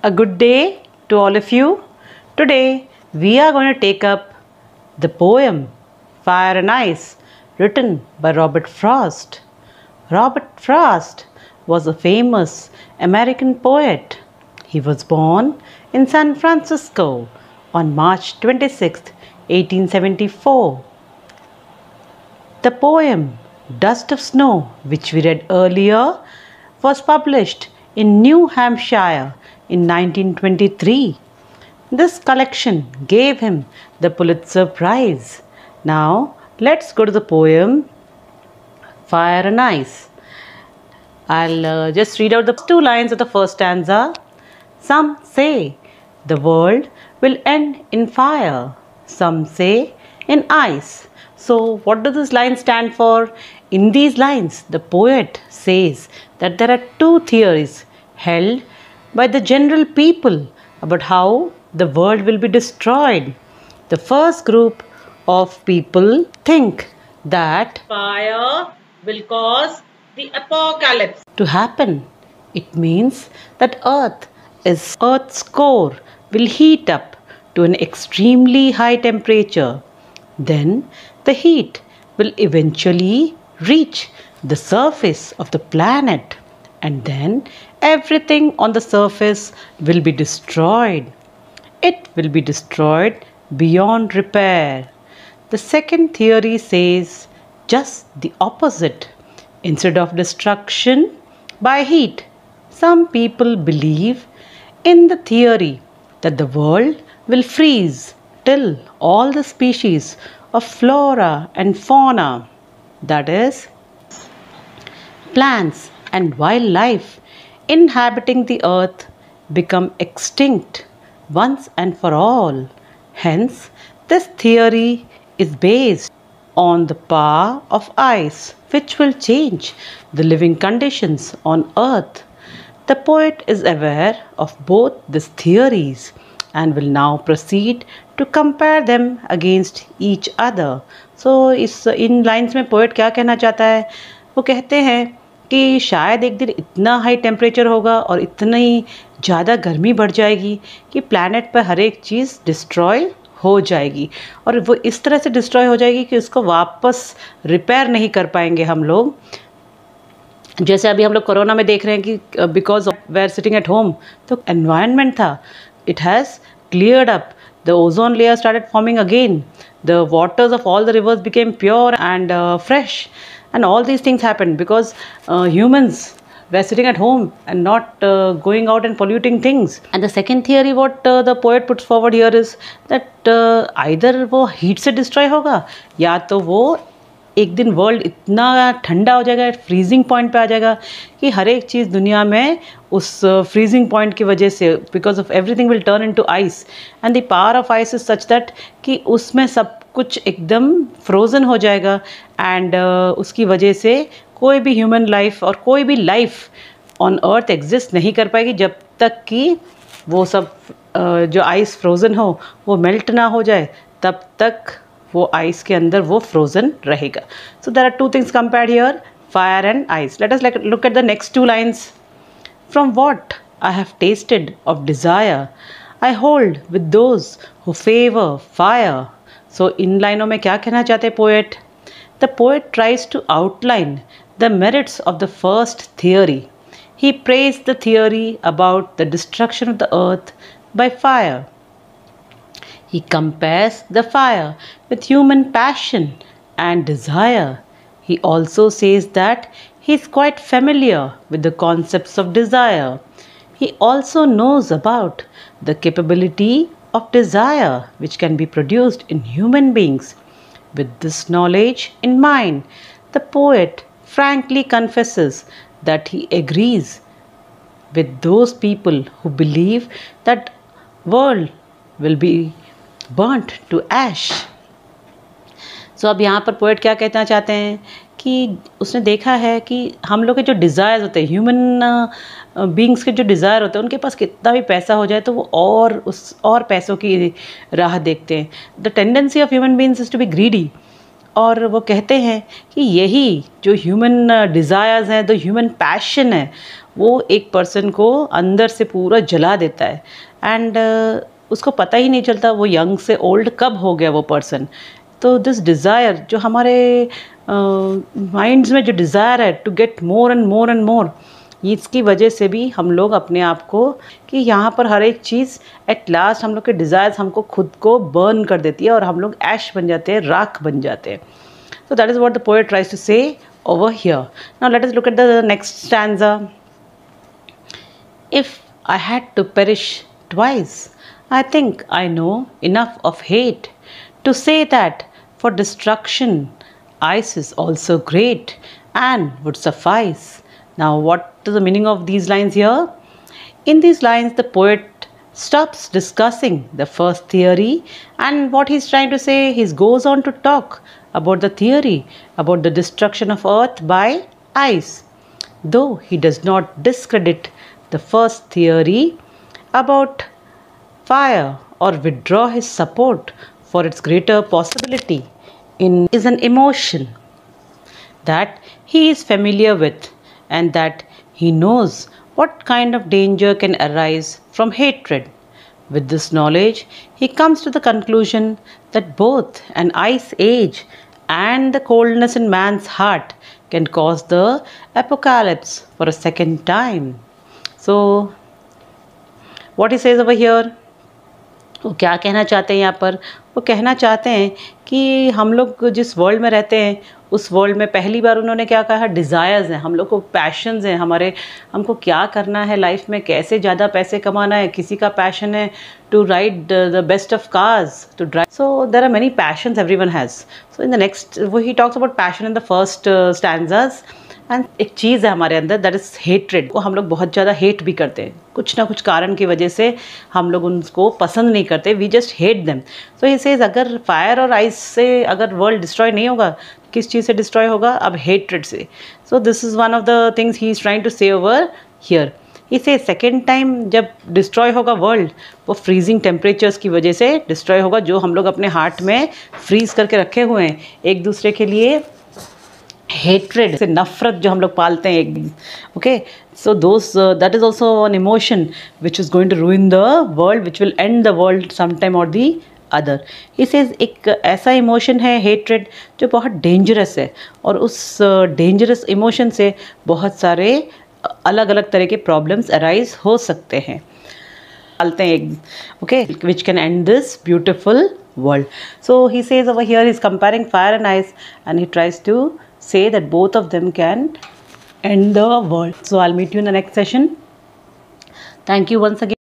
A good day to all of you. Today we are going to take up the poem Fire and Ice, written by Robert Frost. Robert Frost was a famous American poet. He was born in San Francisco on March 26, 1874. The poem Dust of Snow, which we read earlier, was published in New Hampshire in 1923. This collection gave him the Pulitzer Prize. Now, let's go to the poem Fire and Ice. I'll just read out the two lines of the first stanza. Some say the world will end in fire. Some say in ice. So, what does this line stand for? In these lines, the poet says that there are two theories held by the general people about how the world will be destroyed. The first group of people think that fire will cause the apocalypse to happen. It means that Earth's core will heat up to an extremely high temperature. Then the heat will eventually reach the surface of the planet, and then everything on the surface will be destroyed. It will be destroyed beyond repair. The second theory says just the opposite. Instead of destruction by heat, some people believe in the theory that the world will freeze till all the species of flora and fauna, that is, plants and wildlife inhabiting the earth, become extinct once and for all. Hence, this theory is based on the power of ice, which will change the living conditions on earth. The poet is aware of both these theories and will now proceed to compare them against each other. So इस इन lines में poet क्या कहना चाहता है? वो कहते हैं कि शायद एक दिन इतना हाई टेम्परेचर होगा और इतनी ज़्यादा गर्मी बढ़ जाएगी कि प्लैनेट पर हर एक चीज़ डिस्ट्रॉय हो जाएगी, और वो इस तरह से डिस्ट्रॉय हो जाएगी कि उसको वापस रिपेयर नहीं कर पाएंगे हम लोग। जैसे अभी हम लोग कोरोना में देख रहे हैं कि because we are sitting at home, तो एनवायरनमेंट था, it has cleared up, the ozone layer started forming again, the waters of all the rivers became pure and fresh, and all these things happened because humans were sitting at home and not going out and polluting things. And the second theory what the poet puts forward here is that either वो heat से destroy होगा, या तो वो एक दिन world इतना ठंडा हो जाएगा, फ्रीजिंग पॉइंट पे आ जाएगा कि हर एक चीज़ दुनिया में उस फ्रीजिंग पॉइंट की वजह से, because of everything will turn into ice, and the power of ice is such that कि उसमें सब कुछ एकदम फ्रोज़न हो जाएगा, एंड उसकी वजह से कोई भी ह्यूमन लाइफ और कोई भी लाइफ ऑन अर्थ एग्जिस्ट नहीं कर पाएगी जब तक कि वो सब जो आइस फ्रोज़न हो वो मेल्ट ना हो जाए, तब तक वो आइस के अंदर वो फ्रोज़न रहेगा. So there are two things compared here, fire and ice. Let us look at the next two lines. From what I have tested of desire I hold with those who favour fire. So in लाइनों में क्या कहना चाहते हैं poet? The poet tries to outline the merits of the first theory. He praised the theory about the destruction of the earth by fire. He compares the fire with human passion and desire. He also says that he is quite familiar with the concepts of desire. He also knows about the capability of desire which can be produced in human beings. With this knowledge in mind, the poet frankly confesses that he agrees with those people who believe that world will be burnt to ash. So अब यहाँ पर poet क्या कहना चाहते हैं कि उसने देखा है कि हम लोग के जो डिज़ायर्स होते हैं, ह्यूमन बींग्स के जो डिज़ायर होते हैं, उनके पास कितना भी पैसा हो जाए तो वो और पैसों की राह देखते हैं. The tendency of human beings is to be greedy. और वो कहते हैं कि यही जो ह्यूमन डिज़ायर्स हैं, जो ह्यूमन पैशन है, वो एक पर्सन को अंदर से पूरा जला देता है एंड उसको पता ही नहीं चलता वो यंग से ओल्ड कब हो गया वो पर्सन। तो दिस डिज़ायर जो हमारे माइंड्स में जो डिज़ायर है to get more and more and more, इसकी वजह से भी हम लोग अपने आप को कि यहाँ पर हर एक चीज़ एट लास्ट हम लोग के डिज़ायर्स हमको खुद को बर्न कर देती है और हम लोग ऐश बन जाते हैं, राख बन जाते हैं। So that is what the poet tries to say over here. Now let us look at the next stanza. If I had to perish twice, I think I know enough of hate to say that for destruction ice is also great and would suffice. Now what is the meaning of these lines here? In these lines the poet stops discussing the first theory, and what he's trying to say, he goes on to talk about the theory about the destruction of earth by ice, though he does not discredit the first theory about fire or withdraw his support for its greater possibility in is an emotion that he is familiar with and that he knows what kind of danger can arise from hatred. With this knowledge, he comes to the conclusion that both an ice age and the coldness in man's heart can cause the apocalypse for a second time. So, what he says over here, वो क्या कहना चाहते हैं यहाँ पर? वो कहना चाहते हैं कि हम लोग जिस वर्ल्ड में रहते हैं उस वर्ल्ड में पहली बार उन्होंने क्या कहा, डिज़ायर्स हैं, हम लोग को पैशंस हैं, हमारे हमको क्या करना है लाइफ में, कैसे ज़्यादा पैसे कमाना है, किसी का पैशन है to ride the best of cars, to drive, so there are many passions everyone has. So in the next वो he talks about passion in the first stanzas. And एक चीज़ है हमारे अंदर दैट इज़ हेट्रेड, वो हम लोग बहुत ज़्यादा हेट भी करते हैं, कुछ ना कुछ कारण की वजह से हम लोग उनको पसंद नहीं करते, we just hate them. So he says अगर फायर और आइस से अगर वर्ल्ड डिस्ट्रॉय नहीं होगा, किस चीज़ से डिस्ट्रॉय होगा? अब हेट्रेड से। So this is one of the things he is trying to say over here. इसे सेकेंड टाइम जब डिस्ट्रॉय होगा वर्ल्ड, वो फ्रीजिंग टेम्परेचर्स की वजह से डिस्ट्रॉय होगा, जो हम लोग अपने हार्ट में फ्रीज करके रखे हुए हैं एक दूसरे के लिए, हेट्रेड से नफरत जो हम लोग पालते हैं एक, okay, so those that is also an emotion which is going to ruin the world, which will end the world sometime or the other. इसे एक ऐसा इमोशन है हेट्रेड जो बहुत डेंजरस है, और उस डेंजरस इमोशन से बहुत सारे अलग अलग तरह के प्रॉब्लम्स अराइज हो सकते हैं, पालते हैं, okay, which can and this beautiful world. So he says over here he's comparing fire and ice, and he tries to say that both of them can end the world. So I'll meet you in the next session. Thank you once again.